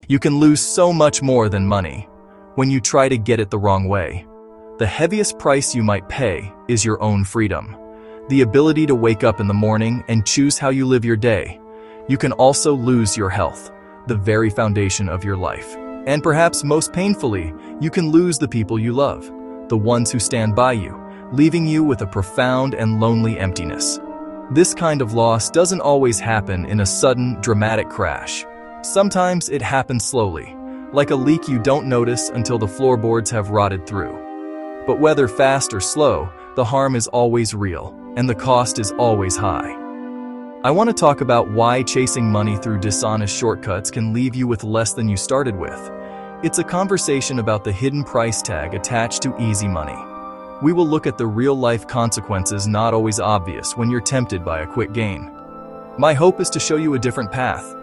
You can lose so much more than money when you try to get it the wrong way. The heaviest price you might pay is your own freedom, the ability to wake up in the morning and choose how you live your day. You can also lose your health, the very foundation of your life. And perhaps most painfully, you can lose the people you love, the ones who stand by you, leaving you with a profound and lonely emptiness. This kind of loss doesn't always happen in a sudden, dramatic crash. Sometimes it happens slowly, like a leak you don't notice until the floorboards have rotted through. But whether fast or slow, the harm is always real, and the cost is always high. I want to talk about why chasing money through dishonest shortcuts can leave you with less than you started with. It's a conversation about the hidden price tag attached to easy money. We will look at the real-life consequences not always obvious when you're tempted by a quick gain. My hope is to show you a different path,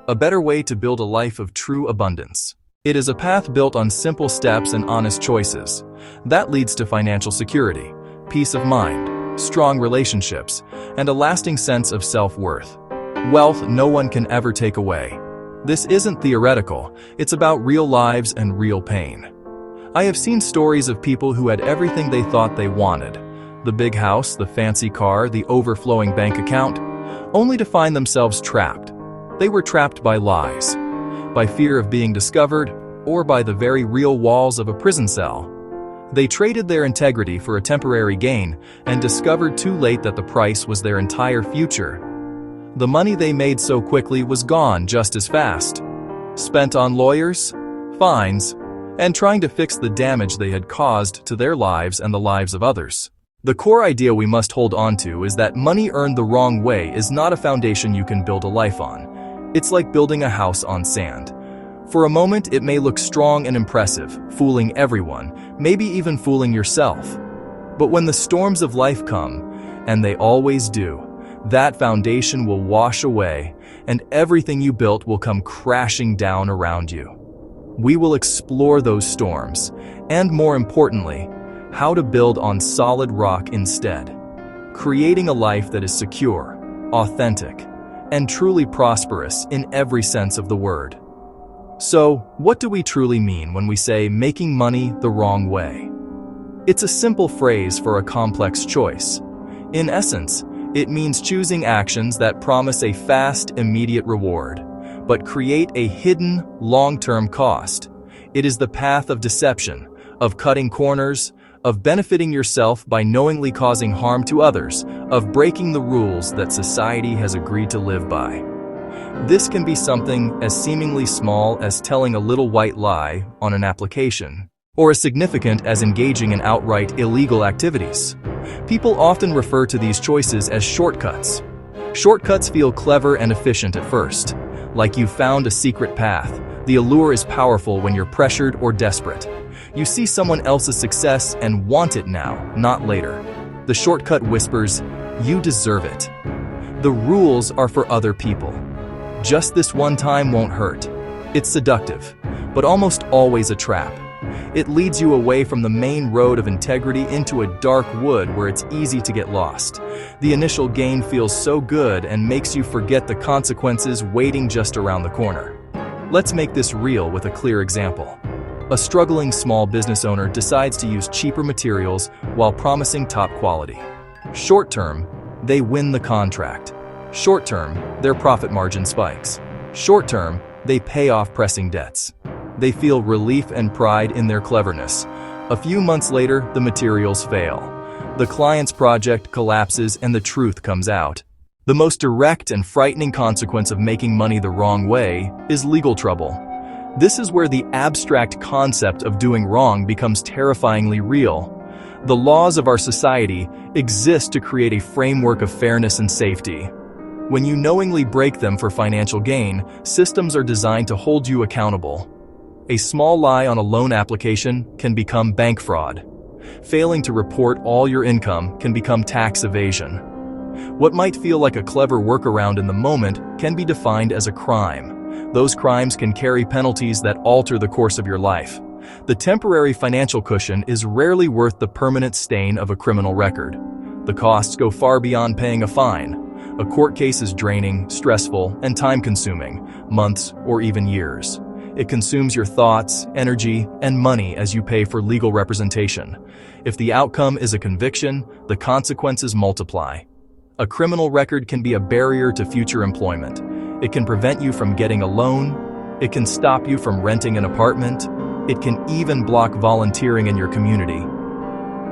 a better way to build a life of true abundance. It is a path built on simple steps and honest choices. That leads to financial security, peace of mind, strong relationships, and a lasting sense of self-worth. Wealth no one can ever take away. This isn't theoretical, it's about real lives and real pain. I have seen stories of people who had everything they thought they wanted: the big house, the fancy car, the overflowing bank account, only to find themselves trapped. They were trapped by lies, by fear of being discovered, or by the very real walls of a prison cell. They traded their integrity for a temporary gain and discovered too late that the price was their entire future. The money they made so quickly was gone just as fast, spent on lawyers, fines, and trying to fix the damage they had caused to their lives and the lives of others. The core idea we must hold on to is that money earned the wrong way is not a foundation you can build a life on. It's like building a house on sand. For a moment, it may look strong and impressive, fooling everyone, maybe even fooling yourself. But when the storms of life come, and they always do, that foundation will wash away, and everything you built will come crashing down around you. We will explore those storms, and more importantly, how to build on solid rock instead, creating a life that is secure, authentic, and truly prosperous in every sense of the word. So, what do we truly mean when we say making money the wrong way? It's a simple phrase for a complex choice. In essence, it means choosing actions that promise a fast, immediate reward, but create a hidden, long-term cost. It is the path of deception, of cutting corners, of benefiting yourself by knowingly causing harm to others, of breaking the rules that society has agreed to live by. This can be something as seemingly small as telling a little white lie on an application, or as significant as engaging in outright illegal activities. People often refer to these choices as shortcuts. Shortcuts feel clever and efficient at first, like you've found a secret path. The allure is powerful when you're pressured or desperate. You see someone else's success and want it now, not later. The shortcut whispers, "You deserve it." The rules are for other people. Just this one time won't hurt. It's seductive, but almost always a trap. It leads you away from the main road of integrity into a dark wood where it's easy to get lost. The initial gain feels so good and makes you forget the consequences waiting just around the corner. Let's make this real with a clear example. A struggling small business owner decides to use cheaper materials while promising top quality. Short term, they win the contract. Short term, their profit margin spikes. Short term, they pay off pressing debts. They feel relief and pride in their cleverness. A few months later, the materials fail. The client's project collapses and the truth comes out. The most direct and frightening consequence of making money the wrong way is legal trouble. This is where the abstract concept of doing wrong becomes terrifyingly real. The laws of our society exist to create a framework of fairness and safety. When you knowingly break them for financial gain, systems are designed to hold you accountable. A small lie on a loan application can become bank fraud. Failing to report all your income can become tax evasion. What might feel like a clever workaround in the moment can be defined as a crime. Those crimes can carry penalties that alter the course of your life. The temporary financial cushion is rarely worth the permanent stain of a criminal record. The costs go far beyond paying a fine. A court case is draining, stressful, and time-consuming, months or even years. It consumes your thoughts, energy, and money as you pay for legal representation. If the outcome is a conviction, the consequences multiply. A criminal record can be a barrier to future employment. It can prevent you from getting a loan. It can stop you from renting an apartment. It can even block volunteering in your community.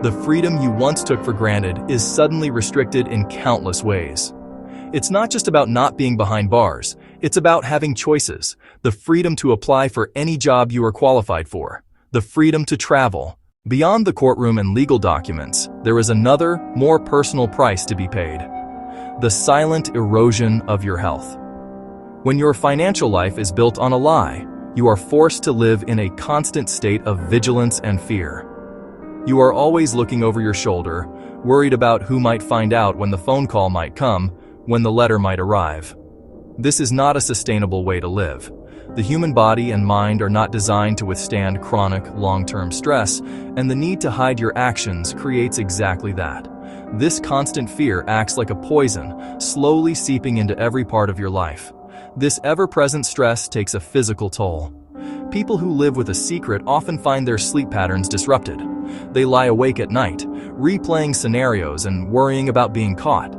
The freedom you once took for granted is suddenly restricted in countless ways. It's not just about not being behind bars. It's about having choices, the freedom to apply for any job you are qualified for, the freedom to travel. Beyond the courtroom and legal documents, there is another, more personal price to be paid: the silent erosion of your health. When your financial life is built on a lie, you are forced to live in a constant state of vigilance and fear. You are always looking over your shoulder, worried about who might find out, when the phone call might come, when the letter might arrive. This is not a sustainable way to live. The human body and mind are not designed to withstand chronic, long-term stress, and the need to hide your actions creates exactly that. This constant fear acts like a poison, slowly seeping into every part of your life. This ever-present stress takes a physical toll. People who live with a secret often find their sleep patterns disrupted. They lie awake at night, replaying scenarios and worrying about being caught.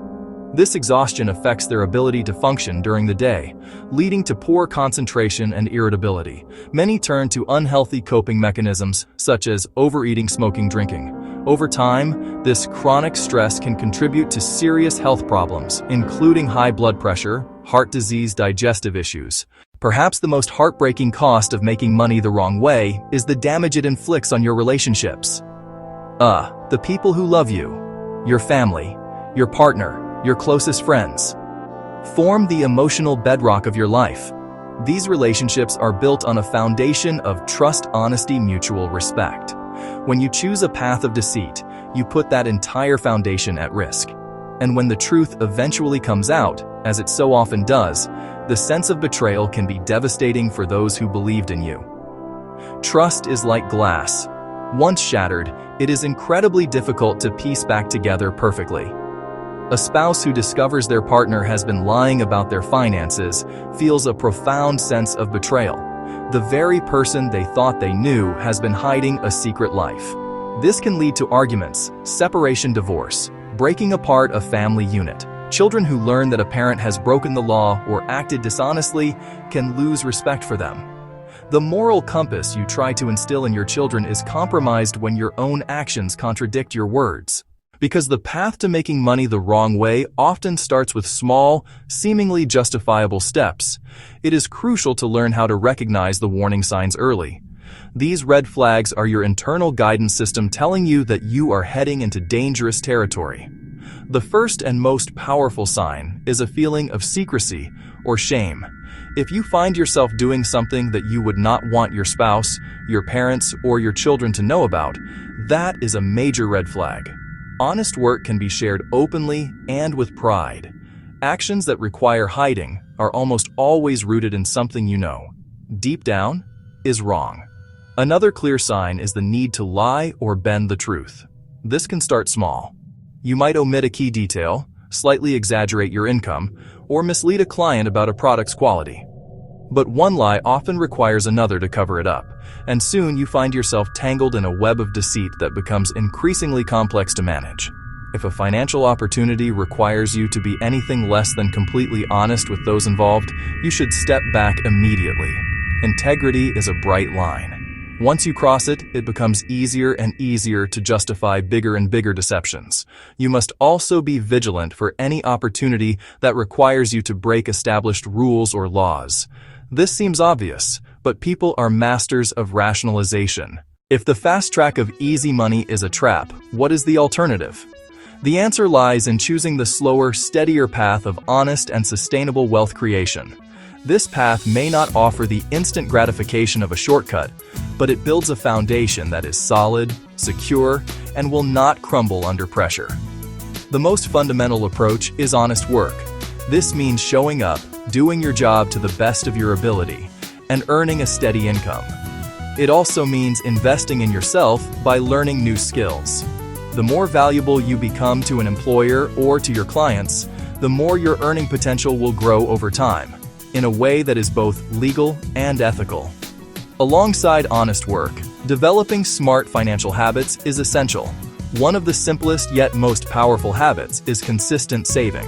This exhaustion affects their ability to function during the day, leading to poor concentration and irritability. Many turn to unhealthy coping mechanisms, such as overeating, smoking, drinking. Over time, this chronic stress can contribute to serious health problems, including high blood pressure, heart disease, digestive issues. Perhaps the most heartbreaking cost of making money the wrong way is the damage it inflicts on your relationships. The people who love you, your family, your partner, your closest friends, form the emotional bedrock of your life. These relationships are built on a foundation of trust, honesty, mutual respect. When you choose a path of deceit, you put that entire foundation at risk. And when the truth eventually comes out, as it so often does, the sense of betrayal can be devastating for those who believed in you. Trust is like glass. Once shattered, it is incredibly difficult to piece back together perfectly. A spouse who discovers their partner has been lying about their finances feels a profound sense of betrayal. The very person they thought they knew has been hiding a secret life. This can lead to arguments, separation, divorce, breaking apart a family unit. Children who learn that a parent has broken the law or acted dishonestly can lose respect for them. The moral compass you try to instill in your children is compromised when your own actions contradict your words. Because the path to making money the wrong way often starts with small, seemingly justifiable steps, it is crucial to learn how to recognize the warning signs early. These red flags are your internal guidance system telling you that you are heading into dangerous territory. The first and most powerful sign is a feeling of secrecy or shame. If you find yourself doing something that you would not want your spouse, your parents, or your children to know about, that is a major red flag. Honest work can be shared openly and with pride. Actions that require hiding are almost always rooted in something you know, deep down, is wrong. Another clear sign is the need to lie or bend the truth. This can start small. You might omit a key detail, slightly exaggerate your income, or mislead a client about a product's quality. But one lie often requires another to cover it up, and soon you find yourself tangled in a web of deceit that becomes increasingly complex to manage. If a financial opportunity requires you to be anything less than completely honest with those involved, you should step back immediately. Integrity is a bright line. Once you cross it, it becomes easier and easier to justify bigger and bigger deceptions. You must also be vigilant for any opportunity that requires you to break established rules or laws. This seems obvious, but people are masters of rationalization. If the fast track of easy money is a trap, what is the alternative? The answer lies in choosing the slower, steadier path of honest and sustainable wealth creation. This path may not offer the instant gratification of a shortcut, but it builds a foundation that is solid, secure, and will not crumble under pressure. The most fundamental approach is honest work. This means showing up, doing your job to the best of your ability, and earning a steady income. It also means investing in yourself by learning new skills. The more valuable you become to an employer or to your clients, the more your earning potential will grow over time, in a way that is both legal and ethical. Alongside honest work, developing smart financial habits is essential. One of the simplest yet most powerful habits is consistent saving.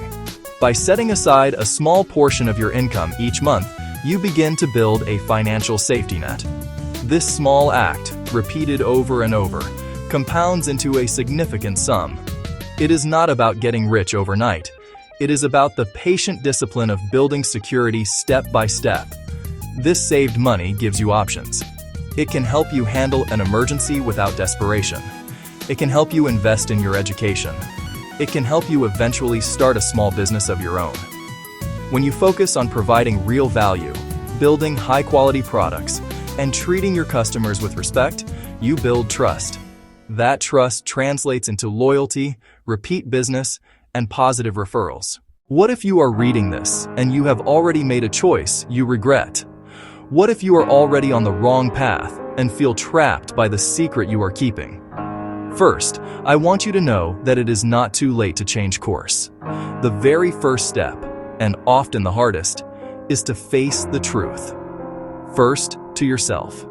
By setting aside a small portion of your income each month, you begin to build a financial safety net. This small act, repeated over and over, compounds into a significant sum. It is not about getting rich overnight. It is about the patient discipline of building security step by step. This saved money gives you options. It can help you handle an emergency without desperation. It can help you invest in your education. It can help you eventually start a small business of your own. When you focus on providing real value, building high-quality products, and treating your customers with respect, you build trust. That trust translates into loyalty, repeat business, and positive referrals. What if you are reading this and you have already made a choice you regret? What if you are already on the wrong path and feel trapped by the secret you are keeping? First, I want you to know that it is not too late to change course. The very first step, and often the hardest, is to face the truth. First, to yourself,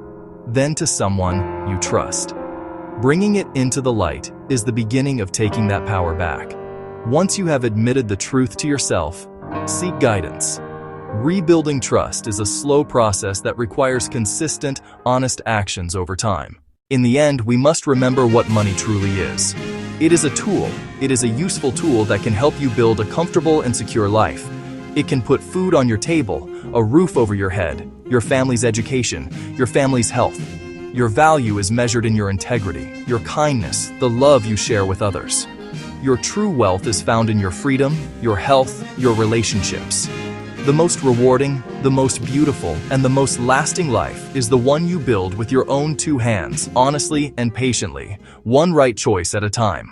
then to someone you trust. Bringing it into the light is the beginning of taking that power back. Once you have admitted the truth to yourself, seek guidance. Rebuilding trust is a slow process that requires consistent, honest actions over time. In the end, we must remember what money truly is. It is a tool. It is a useful tool that can help you build a comfortable and secure life. It can put food on your table, a roof over your head, your family's education, your family's health. Your value is measured in your integrity, your kindness, the love you share with others. Your true wealth is found in your freedom, your health, your relationships. The most rewarding, the most beautiful, and the most lasting life is the one you build with your own two hands, honestly and patiently, one right choice at a time.